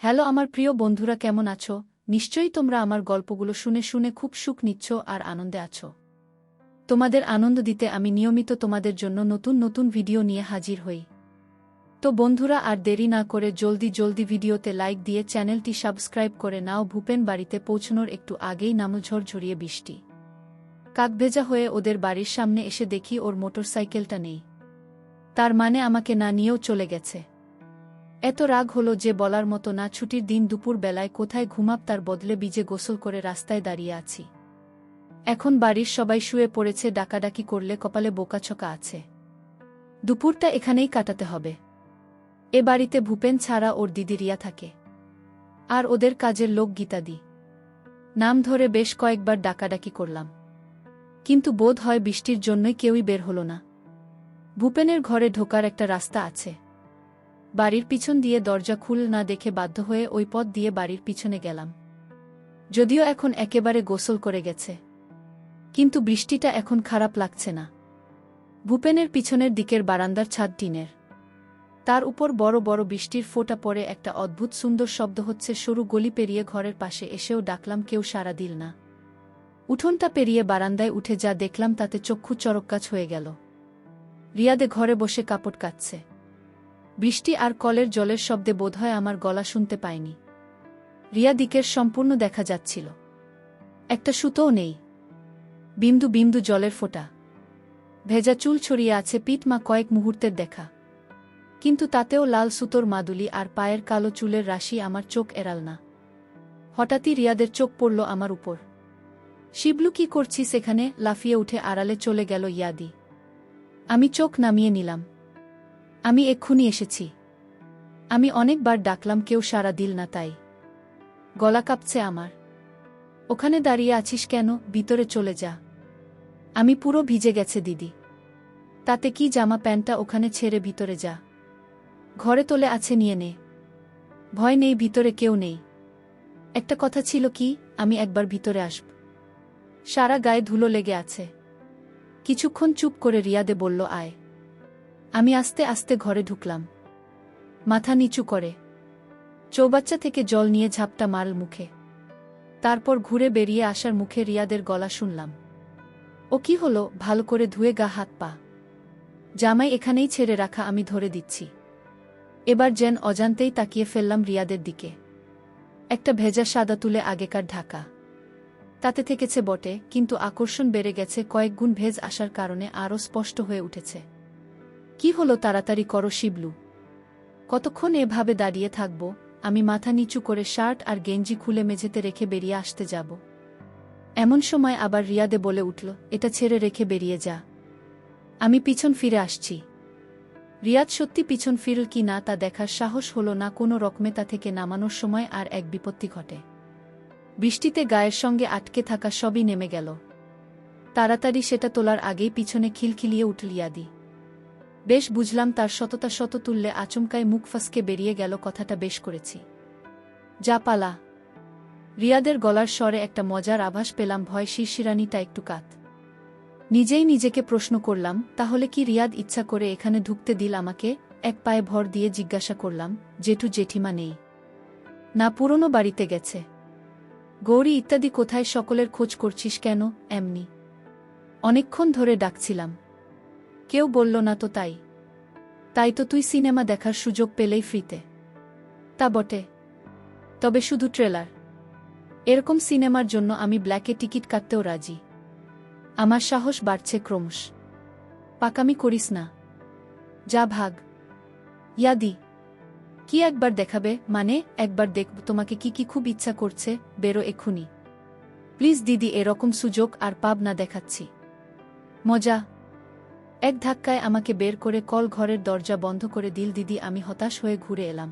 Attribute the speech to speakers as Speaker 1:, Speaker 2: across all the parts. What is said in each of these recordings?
Speaker 1: Hello আমার প্রিয় বন্ধুরা, কেমন আছো? নিশ্চয়ই তোমরা আমার গল্পগুলো শুনে শুনে খুব সুখ নিচ্ছ আর আনন্দে আছো। তোমাদের আনন্দ দিতে আমি নিয়মিত তোমাদের জন্য নতুন নতুন ভিডিও নিয়ে হাজির হই। তো বন্ধুরা, আর দেরি না করে জলদি জলদি ভিডিওতে লাইক দিয়ে চ্যানেলটি সাবস্ক্রাইব করে নাও। ভূপেন বাড়িতে পৌঁছানোর একটু আগেই নামল ঝরঝরিয়ে বৃষ্টি। কাকভেজা হয়ে ওদের বাড়ির সামনে এসে দেখি ওর মোটরসাইকেলটা নেই। তার মানে আমাকে না নিয়েও চলে গেছে। এত রাগ হলো যে বলার মতো না। ছুটির দিন দুপুর বেলায় কোথায় ঘুমাব তার বদলে ভিজে গোসল করে রাস্তায় দাঁড়িয়ে আছি। এখন বাড়ির সবাই শুয়ে পড়েছে, ডাকাডাকি করলে কপালে বোকাছকা আছে। দুপুরটা এখানেই কাটাতে হবে। এ বাড়িতে ভূপেন ছাড়া ওর দিদি রিয়া থাকে, আর ওদের কাজের লোক গীতাদি। নাম ধরে বেশ কয়েকবার ডাকাডাকি করলাম, কিন্তু বোধ হয় বৃষ্টির জন্যই কেউই বের হলো না। ভূপেনের ঘরে ঢোকার একটা রাস্তা আছে। বাড়ির পিছন দিয়ে দরজা খুল না দেখে বাধ্য হয়ে ওই পথ দিয়ে বাড়ির পিছনে গেলাম। যদিও এখন একেবারে গোসল করে গেছে, কিন্তু বৃষ্টিটা এখন খারাপ লাগছে না। ভূপেনের পিছনের দিকের বারান্দার ছাদ টিনের, তার উপর বড় বড় বৃষ্টির ফোঁটা পড়ে একটা অদ্ভুত সুন্দর শব্দ হচ্ছে। সরু গলি পেরিয়ে ঘরের পাশে এসেও ডাকলাম, কেউ সাড়া দিল না। উঠোনটা পেরিয়ে বারান্দায় উঠে যা দেখলাম তাতে চক্ষু চরকগাছ হয়ে গেল। রিয়াদে ঘরে বসে কাপড় কাচ্ছে। বৃষ্টি আর কলের জলের শব্দে বোধহয় আমার গলা শুনতে পায়নি। রিয়া দিকের সম্পূর্ণ দেখা যাচ্ছিল, একটা সুতোও নেই, বিন্দু বিন্দু জলের ফোঁটা। ভেজা চুল ছড়িয়ে আছে পিঠমা কয়েক মুহূর্তের দেখা, কিন্তু তাতেও লাল সুতোর মাদুলি আর পায়ের কালো চুলের রাশি আমার চোখ এড়াল না। হঠাৎই রিয়াদের চোখ পড়ল আমার উপর। শিবলু, কি করছিস এখানে? লাফিয়ে উঠে আড়ালে চলে গেল ইয়াদি। আমি চোখ নামিয়ে নিলাম। আমি এক্ষুনি এসেছি। আমি অনেকবার ডাকলাম, কেউ সাড়া দিল না, তাই গলা কাঁপছে আমার। ওখানে দাঁড়িয়ে আছিস কেন? ভিতরে চলে যা। আমি পুরো ভিজে গেছে দিদি। তাতে কি, জামা প্যান্টটা ওখানে ছেড়ে ভিতরে যা। ঘরে তোলে আছে, নিয়ে নে। ভয় নেই, ভিতরে কেউ নেই। একটা কথা ছিল কি, আমি একবার ভিতরে আসব। সারা গায়ে ধুলো লেগে আছে। কিছুক্ষণ চুপ করে রিয়াদে বলল, আয়। আমি আস্তে আস্তে ঘরে ঢুকলাম, মাথা নিচু করে। চৌবাচ্চা থেকে জল নিয়ে ঝাপটা মারল মুখে। তারপর ঘুরে বেরিয়ে আসার মুখে রিয়াদের গলা শুনলাম। ও কি হলো? ভালো করে ধুয়ে গা হাত পা। জামাই এখানেই ছেড়ে রাখা, আমি ধরে দিচ্ছি। এবার যেন অজান্তেই তাকিয়ে ফেললাম রিয়াদের দিকে। একটা ভেজা সাদা তুলে আগেকার ঢাকা। তাতে থেকেছে বটে, কিন্তু আকর্ষণ বেড়ে গেছে, কয়েক গুণ ভেজ আসার কারণে আরও স্পষ্ট হয়ে উঠেছে। কি হলো? তাড়াতাড়ি করো শিবলু। কতক্ষণ এভাবে দাঁড়িয়ে থাকব? আমি মাথা নিচু করে শার্ট আর গেঞ্জি খুলে মেঝেতে রেখে বেরিয়ে আসতে যাব। এমন সময় আবার রিয়াদে বলে উঠল, এটা ছেড়ে রেখে বেরিয়ে যা। আমি পিছন ফিরে আসছি। রিয়াদ সত্যি পিছন ফিরল কি না তা দেখার সাহস হলো না। কোনো রকমে তা থেকে নামানোর সময় আর এক বিপত্তি ঘটে। বৃষ্টিতে গায়ের সঙ্গে আটকে থাকা সবই নেমে গেল। তাড়াতাড়ি সেটা তোলার আগেই পিছনে খিলখিলিয়ে উঠল ইয়াদি। বেশ বুঝলাম তার সততা, শত তুললে আচমকায় মুখ ফসকে বেরিয়ে গেল, কথাটা বেশ করেছি। যা পালা। রিয়াদের গলার স্বরে একটা মজার আভাস পেলাম, ভয় শিরশিরানিটা একটু কাত। নিজেই নিজেকে প্রশ্ন করলাম, তাহলে কি রিয়াদ ইচ্ছা করে এখানে ঢুকতে দিল আমাকে? এক পায়ে ভর দিয়ে জিজ্ঞাসা করলাম, জেঠু জেঠিমা নেই? না, পুরনো বাড়িতে গেছে। গৌরী ইত্যাদি কোথায়? সকলের খোঁজ করছিস কেন? এমনি অনেকক্ষণ ধরে ডাকছিলাম, কেউ বলল না তো, তাই। তাই তো, তুই সিনেমা দেখার সুযোগ পেলেই ফ্রিতে। তা বটে, তবে শুধু ট্রেলার। এরকম সিনেমার জন্য আমি ব্ল্যাকে টিকিট কাটতেও রাজি। আমার সাহস বাড়ছে ক্রমশ। পাকামি করিস না, যা ভাগ। ইয়াদি, কি একবার দেখাবে? মানে একবার দেখব তোমাকে কি কি খুব ইচ্ছা করছে, বেরো এক্ষুনি। প্লিজ দিদি, এরকম সুযোগ আর পাব না, দেখাচ্ছি মজা। এক ধাক্কায় আমাকে বের করে কল ঘরের দরজা বন্ধ করে দিল দিদি। আমি হতাশ হয়ে ঘুরে এলাম।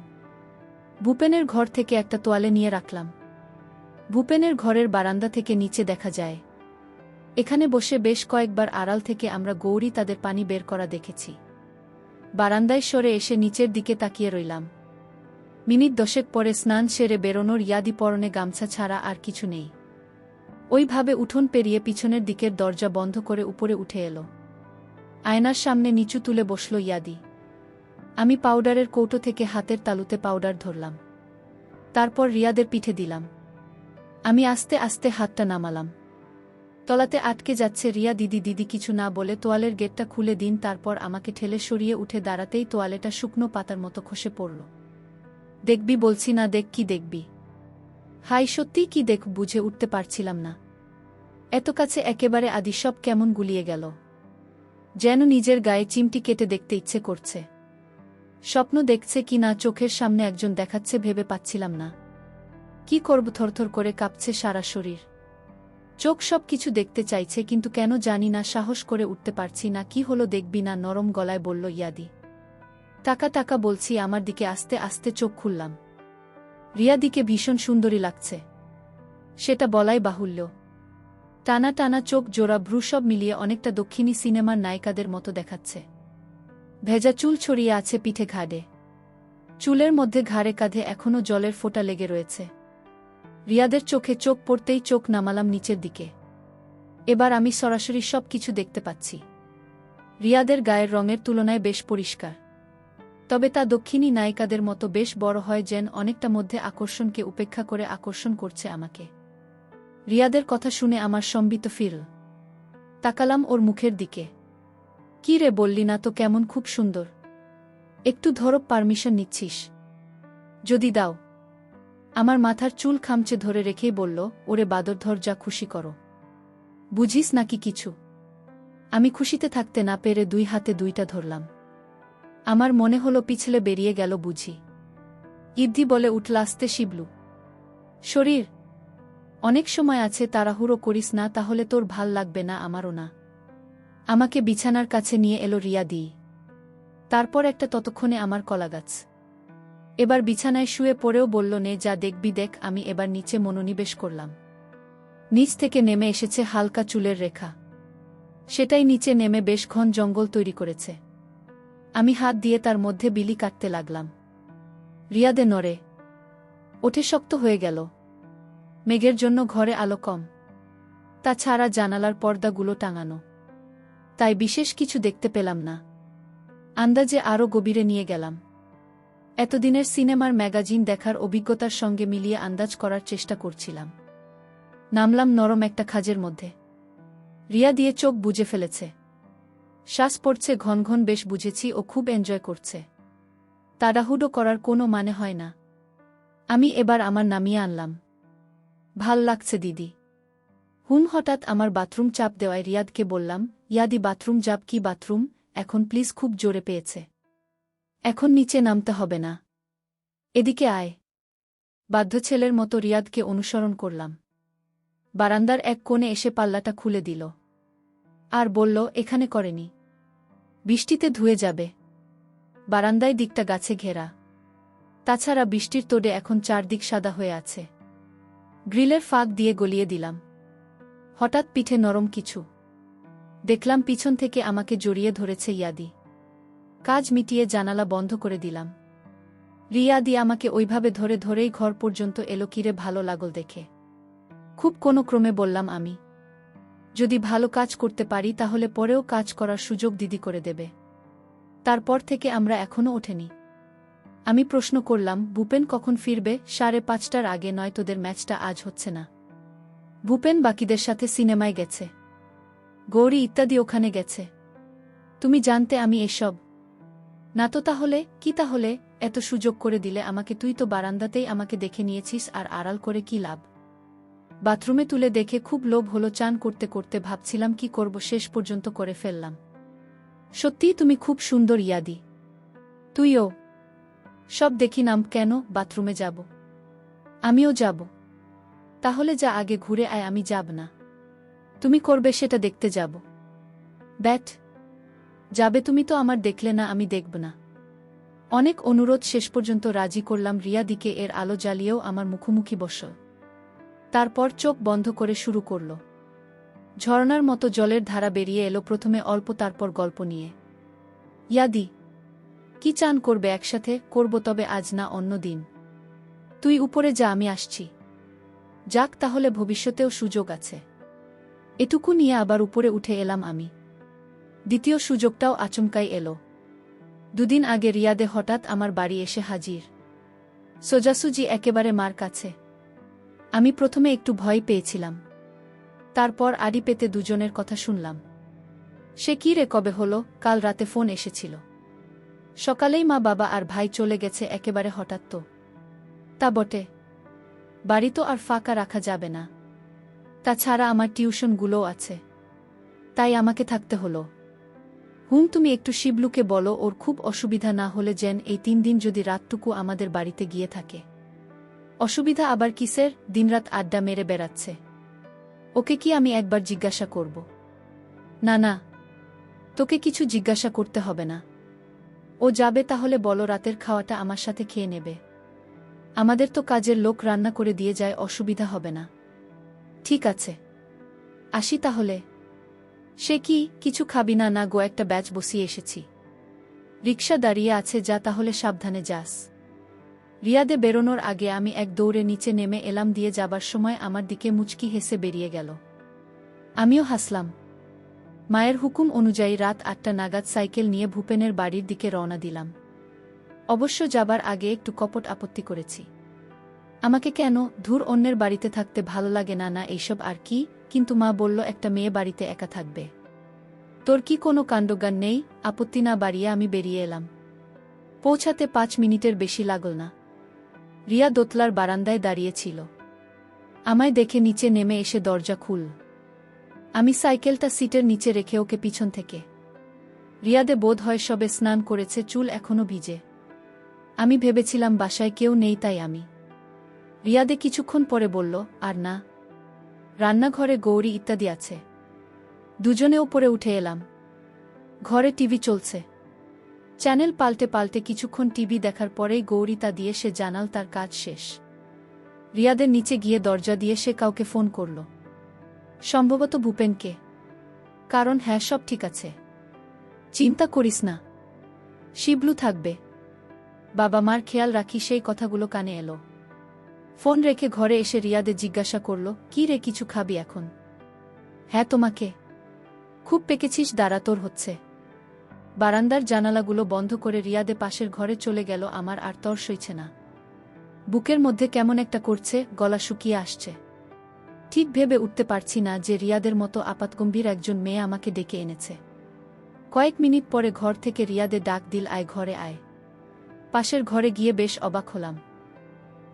Speaker 1: ভূপেনের ঘর থেকে একটা তোয়ালে নিয়ে রাখলাম। ভূপেনের ঘরের বারান্দা থেকে নিচে দেখা যায়। এখানে বসে বেশ কয়েকবার আড়াল থেকে আমরা গৌরী তাদের পানি বের করা দেখেছি। বারান্দায় সরে এসে নিচের দিকে তাকিয়ে রইলাম। মিনিট 10 পরে স্নান সেরে বেরোনোর ইয়াদি, পরনে গামছা ছাড়া আর কিছু নেই। ওইভাবে উঠোন পেরিয়ে পিছনের দিকের দরজা বন্ধ করে উপরে উঠে এলো। আয়নার সামনে নিচু তুলে বসল ইয়াদি। আমি পাউডারের কৌটো থেকে হাতের তালুতে পাউডার ধরলাম। তারপর রিয়াদের পিঠে দিলাম। আমি আস্তে আস্তে হাতটা নামালাম। তলাতে আটকে যাচ্ছে। রিয়া দিদি দিদি কিছু না বলে তোয়ালের গেটটা খুলে দিন, তারপর আমাকে ঠেলে সরিয়ে উঠে দাঁড়াতেই তোয়ালেটা শুকনো পাতার মতো খসে পড়ল। দেখবি বলছি না, দেখ কি দেখবি? হাই সত্যিই কি দেখ বুঝে উঠতে পারছিলাম না। এত কাছে একেবারে আদি সব কেমন গুলিয়ে গেল, যেন নিজের গায়ে চিমটি কেটে দেখতে ইচ্ছে করছে। স্বপ্ন দেখছে কি না চোখের সামনে একজন দেখাচ্ছে ভেবে পাচ্ছিলাম না। কি করব, থরথর করে কাঁপছে সারা শরীর। চোখ সব কিছু দেখতে চাইছে কিন্তু কেন জানি না সাহস করে উঠতে পারছি না। কি হলো দেখবি না, নরম গলায় বলল ইয়াদি। টাকা টাকা বলছি। আমার দিকে আস্তে আস্তে চোখ খুললাম। রিয়া দিকে ভীষণ সুন্দরী লাগছে, সেটা বলাই বাহুল্য। টানা টানা চোখ, জোড়া ভ্রু সব মিলিয়ে অনেকটা দক্ষিণী সিনেমার নায়িকাদের মতো দেখাচ্ছে। ভেজা চুল ছড়িয়ে আছে পিঠে ঘাড়ে, চুলের মধ্যে ঘাড়ে কাঁধে এখনও জলের ফোঁটা লেগে রয়েছে। রিয়াদের চোখে চোখ পড়তেই চোখ নামালাম নিচের দিকে। এবার আমি সরাসরি সব কিছু দেখতে পাচ্ছি। রিয়াদের গায়ের রঙের তুলনায় বেশ পরিষ্কার, তবে তা দক্ষিণী নায়িকাদের মতো বেশ বড় হয়, যেন অনেকটা মধ্যে আকর্ষণকে উপেক্ষা করে আকর্ষণ করছে আমাকে। রিয়াদের কথা শুনে আমার সম্বিত ফিরল। তাকালাম ওর মুখের দিকে। কি রে, বললি না তো কেমন খুব সুন্দর? একটু ধরো, পারমিশন নিচ্ছিস? যদি দাও। আমার মাথার চুল খামচে ধরে রেখেই বলল, ওরে বাদর, ধর, যা খুশি করো। বুঝিস নাকি কিছু? আমি খুশিতে থাকতে না পেরে দুই হাতে দুইটা ধরলাম। আমার মনে হলো পিছলে বেরিয়ে গেল বুঝি। ইদ্ধি বলে উঠল আস্তে, শিবলু শরীর, অনেক সময় আছে, তাড়াহুড়ো করিস না, তাহলে তোর ভাল লাগবে না, আমারও না। আমাকে বিছানার কাছে নিয়ে এলো রিয়া দি। তারপর একটা ততক্ষণে আমার কলাগাছ। এবার বিছানায় শুয়ে পড়েও বলল, নে যা দেখবি দেখ। আমি এবার নিচে মনোনিবেশ করলাম। নিচ থেকে নেমে এসেছে হালকা চুলের রেখা, সেটাই নিচে নেমে বেশ ঘন জঙ্গল তৈরি করেছে। আমি হাত দিয়ে তার মধ্যে বিলি কাটতে লাগলাম। রিয়াদে নড়ে ওঠে, শক্ত হয়ে গেল। মেঘের জন্য ঘরে আলো কম, তাছাড়া জানালার পর্দাগুলো টাঙানো, তাই বিশেষ কিছু দেখতে পেলাম না। আন্দাজে আরও গভীরে নিয়ে গেলাম। এতদিনের সিনেমার ম্যাগাজিন দেখার অভিজ্ঞতার সঙ্গে মিলিয়ে আন্দাজ করার চেষ্টা করছিলাম। নামলাম নরম একটা খাজের মধ্যে। রিয়া দিয়ে চোখ বুজে ফেলেছে, শ্বাস পড়ছে ঘন ঘন। বেশ বুঝেছি ও খুব এনজয় করছে। তাড়াহুড়ো করার কোনো মানে হয় না। আমি এবার আমার নামিয়ে আনলাম। ভাল লাগছে দিদি। হঠাৎ আমার বাথরুম চাপ দেওয়ায় রিয়াদকে বললাম, ইয়াদি বাথরুম যাব? কি বাথরুম এখন প্লিজ, খুব জোরে পেয়েছে। এখন নিচে নামতে হবে না, এদিকে আয়। বাধ্য ছেলের মতো রিয়াদকে অনুসরণ করলাম। বারান্দার এক কোণে এসে পাল্লাটা খুলে দিল আর বলল, এখানে করেনি, বৃষ্টিতে ধুয়ে যাবে। বারান্দায় দিকটা গাছে ঘেরা, তাছাড়া বৃষ্টির তোড়ে এখন চারদিক সাদা হয়ে আছে। গ্রিলের ফাঁক দিয়ে গলিয়ে দিলাম। হঠাৎ পিঠে নরম কিছু দেখলাম, পিছন থেকে আমাকে জড়িয়ে ধরেছে ইয়াদি। কাজ মিটিয়ে জানালা বন্ধ করে দিলাম। রিয়াদি আমাকে ওইভাবে ধরে ধরেই ঘর পর্যন্ত এলো। কিরে, ভালো লাগল দেখে? খুব কোনো ক্রমে বললাম আমি। যদি ভালো কাজ করতে পারি তাহলে পরেও কাজ করার সুযোগ দিদি করে দেবে। তারপর থেকে আমরা এখনও ওঠেনি। আমি প্রশ্ন করলাম, ভূপেন কখন ফিরবে? 5:30টার আগে নয়, তোদের ম্যাচটা আজ হচ্ছে না? ভূপেন বাকিদের সাথে সিনেমায় গেছে, গৌরী ইত্যাদি ওখানে গেছে। তুমি জানতে আমি এসব? না তো তাহলে কি? তাহলে এত সুযোগ করে দিলে আমাকে, তুই তো বারান্দাতেই আমাকে দেখে নিয়েছিস, আর আড়াল করে কি লাভ? বাথরুমে তুলে দেখে খুব লোভ হলো। চান করতে করতে ভাবছিলাম কি করব, শেষ পর্যন্ত করে ফেললাম। সত্যিই তুমি খুব সুন্দর ইয়াদি। তুইও। সব দেখি নাম। কেন, বাথরুমে যাব? আমিও যাব। তাহলে যা, আগে ঘুরে আয়। আমি যাব না, তুমি করবে সেটা দেখতে যাব। ব্যাট যাবে তুমি তো, আমার দেখলে না, আমি দেখব না। অনেক অনুরোধ শেষ পর্যন্ত রাজি করলাম। রিয়া দিকে এর আলো জ্বালিয়েও আমার মুখোমুখি বসল। তারপর চোখ বন্ধ করে শুরু করল। ঝর্ণার মতো জলের ধারা বেরিয়ে এলো, প্রথমে অল্প, তারপর গল্প নিয়ে। ইয়াদি, কি চান করবে একসাথে? করব, তবে আজ না, অন্য দিন। তুই উপরে যা, আমি আসছি। যাক, তাহলে ভবিষ্যতেও সুযোগ আছে। এটুকু নিয়ে আবার উপরে উঠে এলাম আমি। দ্বিতীয় সুযোগটাও আচমকাই এলো। 2 দিন আগে রিয়াদে হঠাৎ আমার বাড়ি এসে হাজির। সোজাসুজি একেবারে মার কাছে। আমি প্রথমে একটু ভয় পেয়েছিলাম, তারপর আড়ি পেতে দুজনের কথা শুনলাম। সে কি রে, কবে হলো? কাল রাতে ফোন এসেছিল। সকালেই মা, বাবা আর ভাই চলে গেছে একেবারে হঠাৎ। তো তা বটে, বাড়ি তো আর ফাঁকা রাখা যাবে না। তাছাড়া আমার টিউশনগুলোও আছে, তাই আমাকে থাকতে হলো। তুমি একটু শিবলুকে বলো ওর খুব অসুবিধা না হলে যেন এই 3 দিন যদি রাতটুকু আমাদের বাড়িতে গিয়ে থাকে। অসুবিধা আবার কিসের? দিনরাত আড্ডা মেরে বেড়াচ্ছে। ওকে কি আমি একবার জিজ্ঞাসা করব? না না, তোকে কিছু জিজ্ঞাসা করতে হবে না। ও যাবে তাহলে বলো রাতের খাওয়াটা আমার সাথে খেয়ে নেবে। আমাদের তো কাজের লোক রান্না করে দিয়ে যায়, অসুবিধা হবে না। ঠিক আছে, আসি তাহলে। সে কি, কিছু খাবি না? না গো, একটা ব্যাচ বসিয়ে এসেছি। রিকশা দাঁড়িয়ে আছে, যা তাহলে সাবধানে যাস। রিয়াদে বেরোনোর আগে আমি এক দৌড়ে নিচে নেমে এলাম। দিয়ে যাবার সময় আমার দিকে মুচকি হেসে বেরিয়ে গেল। আমিও হাসলাম। মায়ের হুকুম অনুযায়ী রাত 8টা নাগাদ সাইকেল নিয়ে ভূপেনের বাড়ির দিকে রওনা দিলাম। অবশ্য যাবার আগে একটু কপট আপত্তি করেছি। আমাকে কেন, ধুর, অন্যের বাড়িতে থাকতে ভালো লাগে না। না এইসব আর কি, কিন্তু মা বলল একটা মেয়ে বাড়িতে একা থাকবে। তোর কি কোনো কাণ্ডজ্ঞান নেই? আপত্তি না বাড়িয়ে আমি বেরিয়ে এলাম। পৌঁছাতে 5 মিনিটের বেশি লাগল না। রিয়া দোতলার বারান্দায় দাঁড়িয়েছিল। আমায় দেখে নিচে নেমে এসে দরজা খুল। আমি সাইকেলটা সিটের নিচে রেখে ওকে পিছন থেকে। রিয়াদে বোধ হয় সবে স্নান করেছে, চুল এখনো ভিজে। আমি ভেবেছিলাম বাসায় কেউ নেই, তাই আমি। রিয়াদে কিছুক্ষণ পরে বলল, আর না, রান্নাঘরে গৌরী ইত্যাদি আছে। দুজনে ওপরে উঠে এলাম। ঘরে টিভি চলছে। চ্যানেল পাল্টে পাল্টে কিছুক্ষণ টিভি দেখার পরেই গৌরী তা দিয়ে সে জানাল তার কাজ শেষ। রিয়াদের নিচে গিয়ে দরজা দিয়ে সে কাউকে ফোন করল, সম্ভবত ভূপেনকে। কারণ হ্যাঁ, সব ঠিক আছে, চিন্তা করিস না, শিবলু থাকবে, বাবা মার খেয়াল রাখি, সেই কথাগুলো কানে এলো। ফোন রেখে ঘরে এসে রিয়াদে জিজ্ঞাসা করল, কি রে, কিছু খাবি এখন? হ্যাঁ, তোমাকে। খুব পেকেছিস, দাঁড়া, তোর হচ্ছে। বারান্দার জানালাগুলো বন্ধ করে রিয়াদে পাশের ঘরে চলে গেল। আমার আর তর সইছে না। বুকের মধ্যে কেমন একটা করছে, গলা শুকিয়ে আসছে। ঠিক ভেবে উঠতে পারছি না যে রিয়াদের মতো আপাতগম্ভীর একজন মেয়ে আমাকে ডেকে এনেছে। কয়েক মিনিট পরে ঘর থেকে রিয়াদে ডাক দিল, আয় ঘরে আয়। পাশের ঘরে গিয়ে বেশ অবাক হলাম।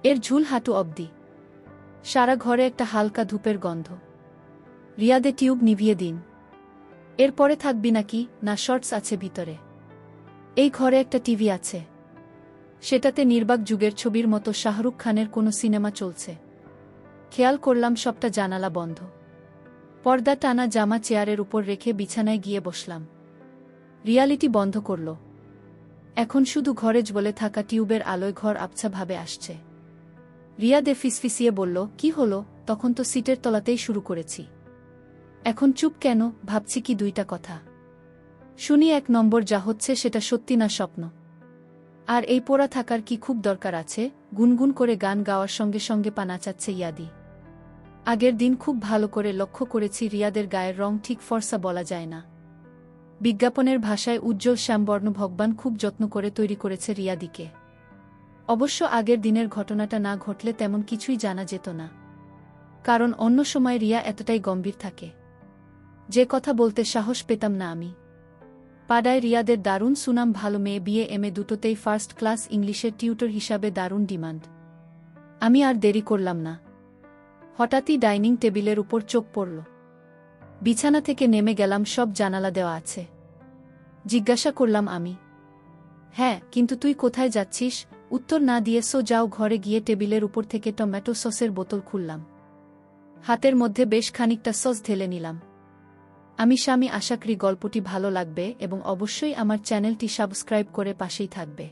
Speaker 1: এর ঝুল হাঁটু অবধি, সারা ঘরে একটা হালকা ধূপের গন্ধ। রিয়াদে, টিউব নিভিয়ে দিন। এরপরে থাকবি নাকি? না, শর্টস আছে ভিতরে। এই ঘরে একটা টিভি আছে, সেটাতে নির্বাক যুগের ছবির মতো শাহরুখ খানের কোনো সিনেমা চলছে। খেয়াল করলাম সবটা জানালা বন্ধ। পর্দা টানা জামা চেয়ারের উপর রেখে বিছানায় গিয়ে বসলাম। রিয়ালিটি বন্ধ করল। এখন শুধু ঘরে জ্বলে থাকা টিউবের আলোয় ঘর আবছাভাবে আসছে। রিয়াদে ফিসফিসিয়ে বলল, কি হলো? তখন তো সিটের তলাতেই শুরু করেছি। এখন চুপ কেন? ভাবছি কি 2টা কথা। শুনি 1 নম্বর, যা হচ্ছে সেটা সত্যি না স্বপ্ন? আর এই পোড়া থাকার কি খুব দরকার আছে? গুনগুন করে গান গাওয়ার সঙ্গে সঙ্গে পা নাচাচ্ছে ইয়াদি। আগের দিন খুব ভালো করে লক্ষ্য করেছি, রিয়াদের গায়ের রং ঠিক ফর্সা বলা যায় না। বিজ্ঞাপনের ভাষায় উজ্জ্বল শ্যামবর্ণ। ভগবান খুব যত্ন করে তৈরি করেছে রিয়াদিকে। অবশ্য আগের দিনের ঘটনাটা না ঘটলে তেমন কিছুই জানা যেত না, কারণ অন্য সময় রিয়া এতটাই গম্ভীর থাকে যে কথা বলতে সাহস পেতাম না আমি। পাড়ায় রিয়াদের দারুণ সুনাম, ভালো মেয়ে, বিএ এমএ দুটোতেই ফার্স্ট ক্লাস, ইংলিশের টিউটর হিসাবে দারুণ ডিমান্ড। আমি আর দেরি করলাম না। হঠাৎই ডাইনিং টেবিলের উপর চোখ পড়ল। বিছানা থেকে নেমে গেলাম। সব জানালা দেওয়া আছে। জিজ্ঞাসা করলাম আমি। হ্যাঁ, কিন্তু তুই কোথায় যাচ্ছিস? উত্তর না দিয়ে যাও ঘরে গিয়ে টেবিলের উপর থেকে টমেটো সসের বোতল খুললাম। হাতের মধ্যে বেশ খানিকটা সস ঢেলে নিলাম। আমি স্বামী, আশা করি গল্পটি ভালো লাগবে এবং অবশ্যই আমার চ্যানেলটি সাবস্ক্রাইব করে পাশেই থাকবে।